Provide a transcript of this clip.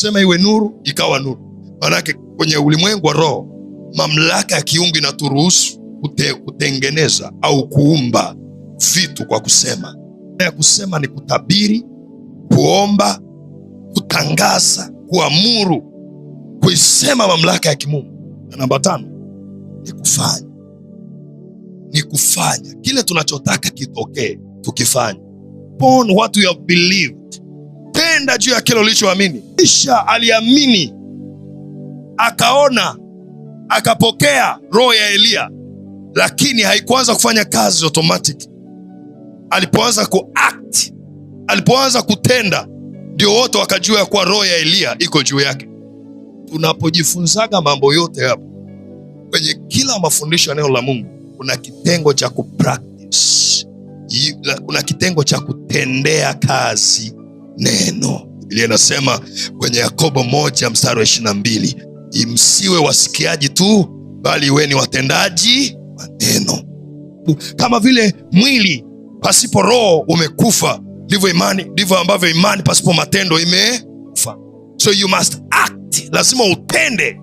Sema iwe nuru, ikawa nuru. Maanake kwenye ulimwengu wa roho, mamlaka ya kiungu inaturuhusu kutengeneza au kuumba vitu kwa kusema. Ya kusema ni kutabiri, kuomba, kutangaza, kuamuru, kuisema mamlaka ya kimungu. Na namba 5 ni kufanya. Ni kufanya kile tunachotaka kitokee, tukifanya. Upon what you have believed. Tenda juu ya kile ulichoamini. Kisha aliamini, akaona, akapokea roho ya Elia, lakini haikuanza kufanya kazi automatic. Alipoanza kuact, alipoanza kutenda, ndio wote wakajua ya kuwa roho ya Elia iko juu yake. Tunapojifunzaga mambo yote hapo, kwenye kila mafundisho ya neno la Mungu, kuna kitengo cha kupractice, kuna kitengo cha kutendea kazi neno. Biblia inasema kwenye Yakobo 1:22, msiwe wasikiaji tu, bali iweni watendaji wa neno. Kama vile mwili pasipo roho umekufa, ndivyo ambavyo imani pasipo matendo imekufa. So you must act, lazima utende.